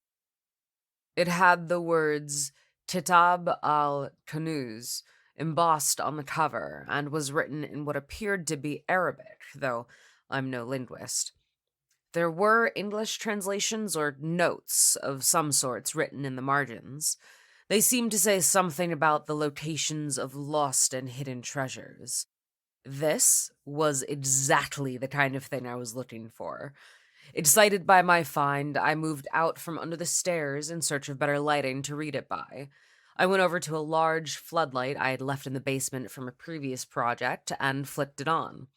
It had the words Kitab al-Kunuz embossed on the cover, and was written in what appeared to be Arabic, though I'm no linguist. There were English translations or notes of some sorts written in the margins. They seemed to say something about the locations of lost and hidden treasures. This was exactly the kind of thing I was looking for. Excited by my find, I moved out from under the stairs in search of better lighting to read it by. I went over to a large floodlight I had left in the basement from a previous project and flicked it on.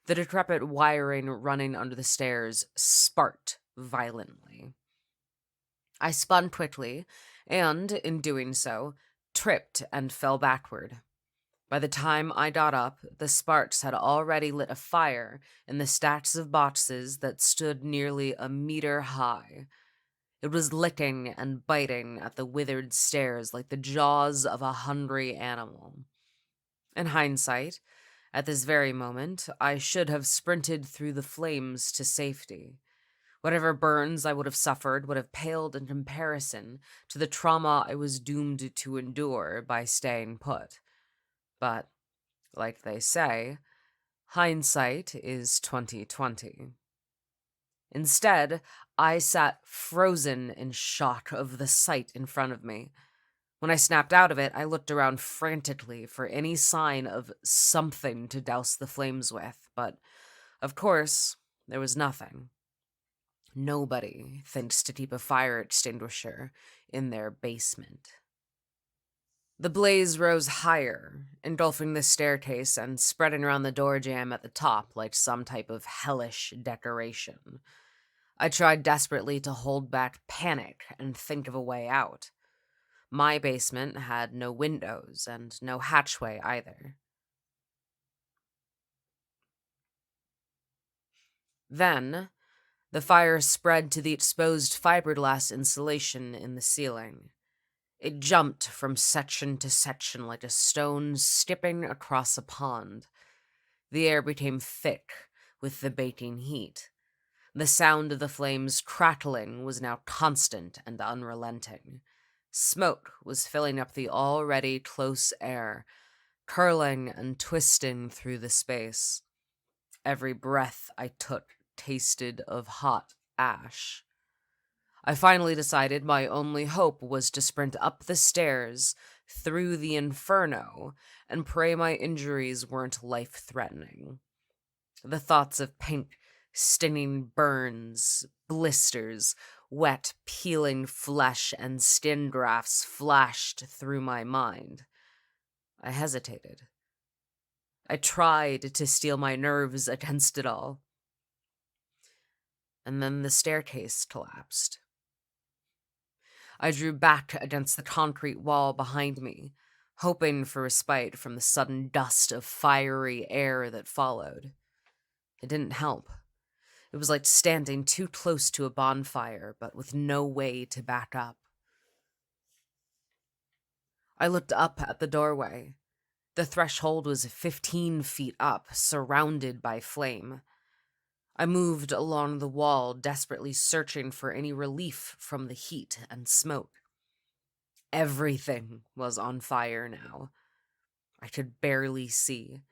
The decrepit wiring running under the stairs sparked violently. I spun quickly, and, in doing so, tripped and fell backward. By the time I got up, the sparks had already lit a fire in the stacks of boxes that stood nearly a meter high. It was licking and biting at the withered stairs like the jaws of a hungry animal. In hindsight, at this very moment, I should have sprinted through the flames to safety. Whatever burns I would have suffered would have paled in comparison to the trauma I was doomed to endure by staying put. But, like they say, hindsight is 20/20. Instead, I sat frozen in shock of the sight in front of me. When I snapped out of it, I looked around frantically for any sign of something to douse the flames with, but, of course, there was nothing. Nobody thinks to keep a fire extinguisher in their basement. The blaze rose higher, engulfing the staircase and spreading around the door jamb at the top like some type of hellish decoration. I tried desperately to hold back panic and think of a way out. My basement had no windows and no hatchway either. Then, the fire spread to the exposed fiberglass insulation in the ceiling. It jumped from section to section like a stone skipping across a pond. The air became thick with the baking heat. The sound of the flames crackling was now constant and unrelenting. Smoke was filling up the already close air, curling and twisting through the space. Every breath I took tasted of hot ash. I finally decided my only hope was to sprint up the stairs, through the inferno, and pray my injuries weren't life-threatening. The thoughts of pink, Stinging burns, blisters, wet, peeling flesh, and skin drafts flashed through my mind. I hesitated. I tried to steel my nerves against it all. And then the staircase collapsed. I drew back against the concrete wall behind me, hoping for respite from the sudden dust of fiery air that followed. It didn't help. It was like standing too close to a bonfire, but with no way to back up. I looked up at the doorway. The threshold was 15 feet up, surrounded by flame. I moved along the wall, desperately searching for any relief from the heat and smoke. Everything was on fire now. I could barely see.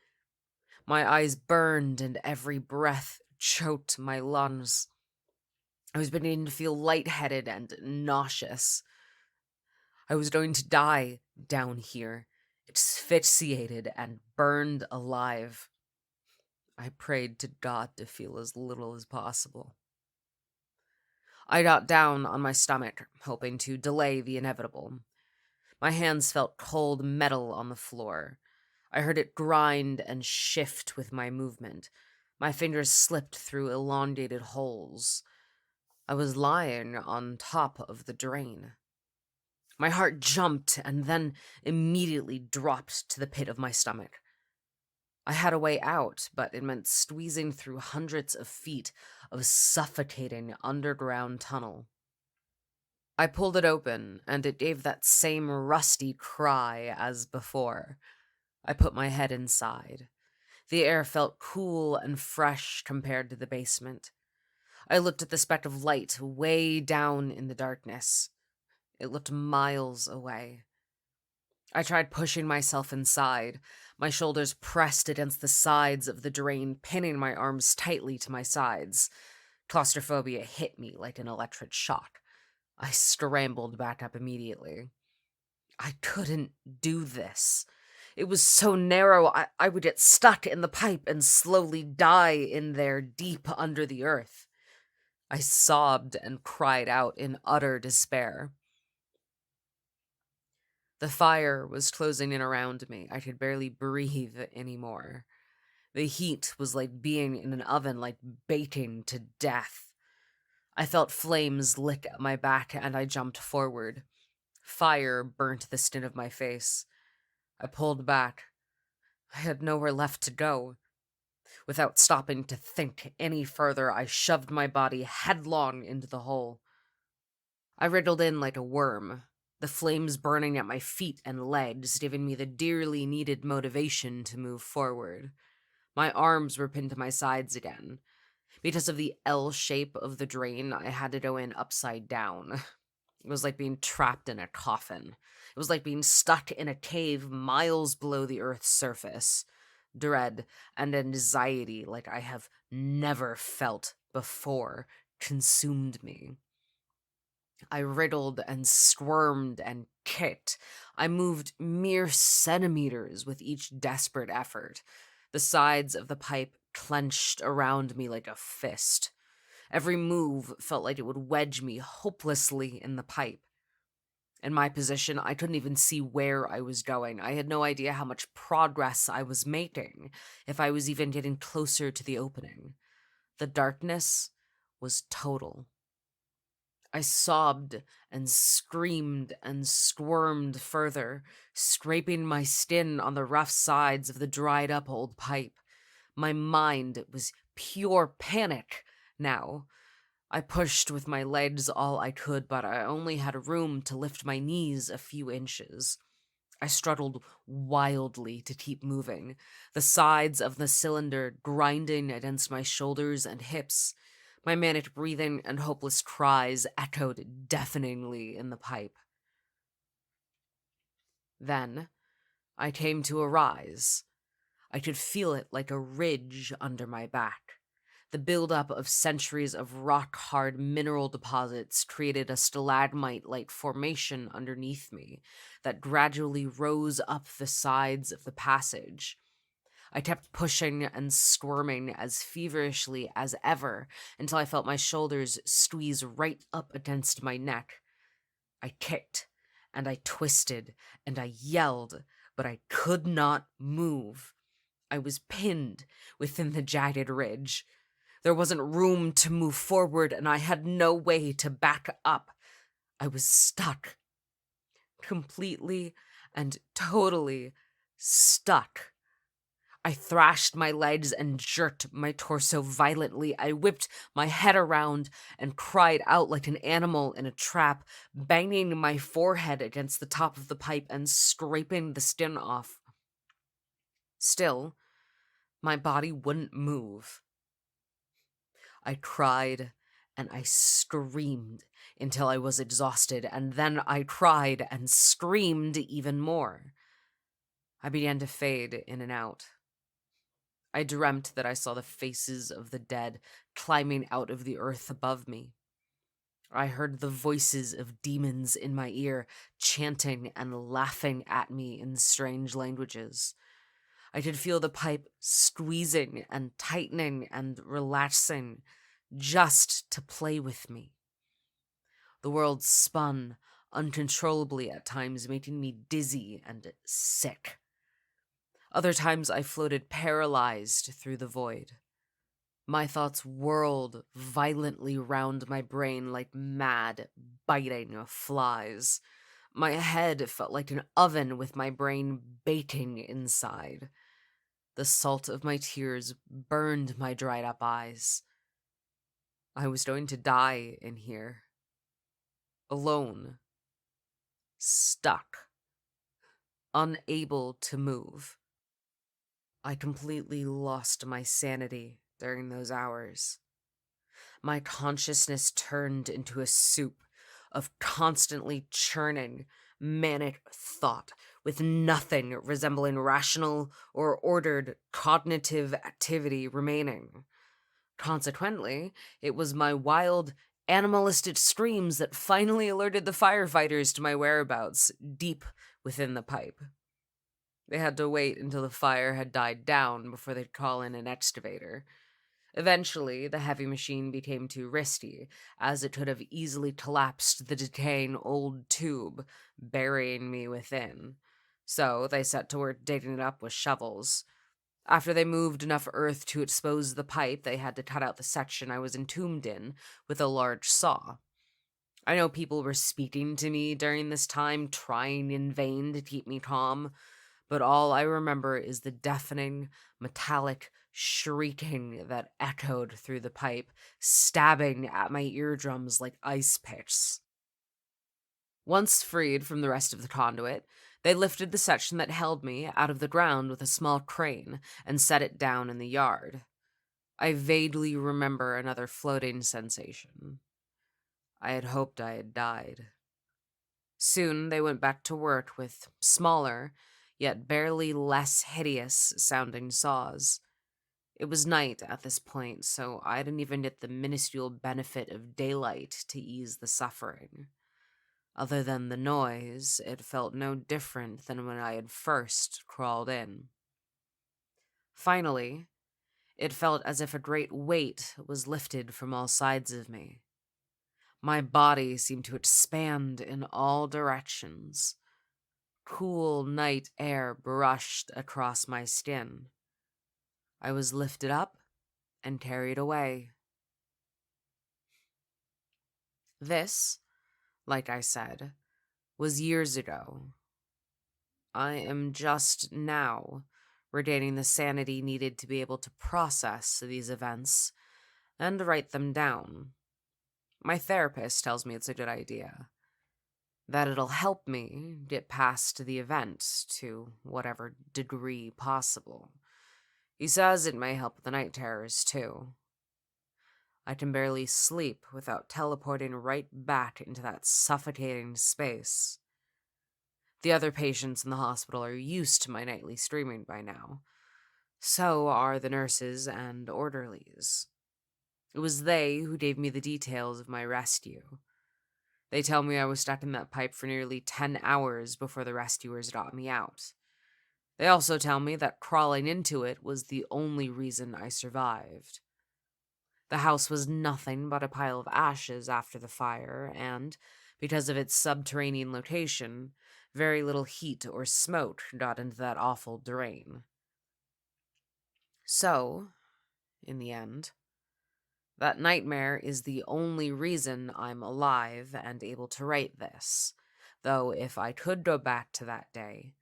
My eyes burned and every breath choked my lungs. I was beginning to feel lightheaded and nauseous. I was going to die down here, asphyxiated and burned alive. I prayed to God to feel as little as possible. I got down on my stomach, hoping to delay the inevitable. My hands felt cold metal on the floor. I heard it grind and shift with my movement. My fingers slipped through elongated holes. I was lying on top of the drain. My heart jumped and then immediately dropped to the pit of my stomach. I had a way out, but it meant squeezing through hundreds of feet of suffocating underground tunnel. I pulled it open, and it gave that same rusty cry as before. I put my head inside. The air felt cool and fresh compared to the basement. I looked at the speck of light way down in the darkness. It looked miles away. I tried pushing myself inside. My shoulders pressed against the sides of the drain, pinning my arms tightly to my sides. Claustrophobia hit me like an electric shock. I scrambled back up immediately. I couldn't do this. It was so narrow, I would get stuck in the pipe and slowly die in there deep under the earth. I sobbed and cried out in utter despair. The fire was closing in around me. I could barely breathe anymore. The heat was like being in an oven, like baking to death. I felt flames lick at my back, and I jumped forward. Fire burnt the skin of my face. I pulled back. I had nowhere left to go. Without stopping to think any further, I shoved my body headlong into the hole. I wriggled in like a worm, the flames burning at my feet and legs, giving me the dearly needed motivation to move forward. My arms were pinned to my sides again. Because of the L shape of the drain, I had to go in upside down. It was like being trapped in a coffin. It was like being stuck in a cave miles below the Earth's surface. Dread and anxiety like I have never felt before consumed me. I wriggled and squirmed and kicked. I moved mere centimeters with each desperate effort. The sides of the pipe clenched around me like a fist. Every move felt like it would wedge me hopelessly in the pipe. In my position, I couldn't even see where I was going. I had no idea how much progress I was making, if I was even getting closer to the opening. The darkness was total. I sobbed and screamed and squirmed further, scraping my skin on the rough sides of the dried-up old pipe. My mind was pure panic now. I pushed with my legs all I could, but I only had room to lift my knees a few inches. I struggled wildly to keep moving, the sides of the cylinder grinding against my shoulders and hips. My manic breathing and hopeless cries echoed deafeningly in the pipe. Then I came to a rise. I could feel it like a ridge under my back. The buildup of centuries of rock-hard mineral deposits created a stalagmite-like formation underneath me that gradually rose up the sides of the passage. I kept pushing and squirming as feverishly as ever until I felt my shoulders squeeze right up against my neck. I kicked, and I twisted, and I yelled, but I could not move. I was pinned within the jagged ridge. There wasn't room to move forward, and I had no way to back up. I was stuck. Completely and totally stuck. I thrashed my legs and jerked my torso violently. I whipped my head around and cried out like an animal in a trap, banging my forehead against the top of the pipe and scraping the skin off. Still, my body wouldn't move. I cried and I screamed until I was exhausted, and then I cried and screamed even more. I began to fade in and out. I dreamt that I saw the faces of the dead climbing out of the earth above me. I heard the voices of demons in my ear, chanting and laughing at me in strange languages. I could feel the pipe squeezing and tightening and relaxing just to play with me. The world spun uncontrollably at times, making me dizzy and sick. Other times I floated paralyzed through the void. My thoughts whirled violently round my brain like mad, biting flies. My head felt like an oven with my brain baking inside. The salt of my tears burned my dried up eyes. I was going to die in here. Alone. Stuck. Unable to move. I completely lost my sanity during those hours. My consciousness turned into a soup of constantly churning, manic thought with nothing resembling rational or ordered cognitive activity remaining. Consequently, it was my wild, animalistic screams that finally alerted the firefighters to my whereabouts deep within the pipe. They had to wait until the fire had died down before they'd call in an excavator. Eventually, the heavy machine became too risky, as it could have easily collapsed the decaying old tube, burying me within. So they set to work digging it up with shovels. After they moved enough earth to expose the pipe, they had to cut out the section I was entombed in with a large saw. I know people were speaking to me during this time, trying in vain to keep me calm, but all I remember is the deafening, metallic shrieking that echoed through the pipe, stabbing at my eardrums like ice picks. Once freed from the rest of the conduit, they lifted the section that held me out of the ground with a small crane and set it down in the yard. I vaguely remember another floating sensation. I had hoped I had died. Soon they went back to work with smaller, yet barely less hideous-sounding saws. It was night at this point, so I didn't even get the minuscule benefit of daylight to ease the suffering. Other than the noise, it felt no different than when I had first crawled in. Finally, it felt as if a great weight was lifted from all sides of me. My body seemed to expand in all directions. Cool night air brushed across my skin. I was lifted up and carried away. This, like I said, was years ago. I am just now regaining the sanity needed to be able to process these events and write them down. My therapist tells me it's a good idea, that it'll help me get past the event to whatever degree possible. He says it may help with the night terrors, too. I can barely sleep without teleporting right back into that suffocating space. The other patients in the hospital are used to my nightly screaming by now. So are the nurses and orderlies. It was they who gave me the details of my rescue. They tell me I was stuck in that pipe for nearly 10 hours before the rescuers got me out. They also tell me that crawling into it was the only reason I survived. The house was nothing but a pile of ashes after the fire, and, because of its subterranean location, very little heat or smoke got into that awful drain. So, in the end, that nightmare is the only reason I'm alive and able to write this, though if I could go back to that day,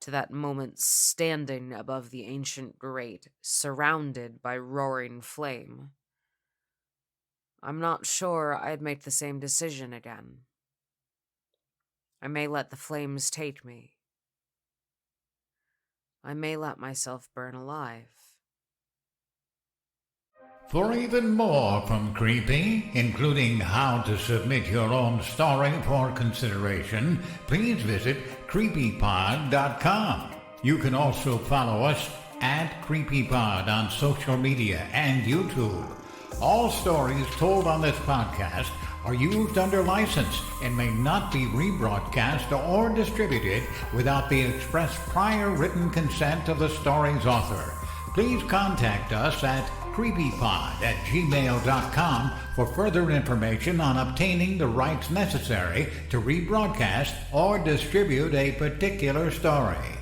to that moment standing above the ancient grate, surrounded by roaring flame, I'm not sure I'd make the same decision again. I may let the flames take me. I may let myself burn alive. For even more from Creepy, including how to submit your own story for consideration, please visit creepypod.com. You can also follow us at CreepyPod on social media and YouTube. All stories told on this podcast are used under license and may not be rebroadcast or distributed without the express prior written consent of the story's author. Please contact us at creepypod@gmail.com for further information on obtaining the rights necessary to rebroadcast or distribute a particular story.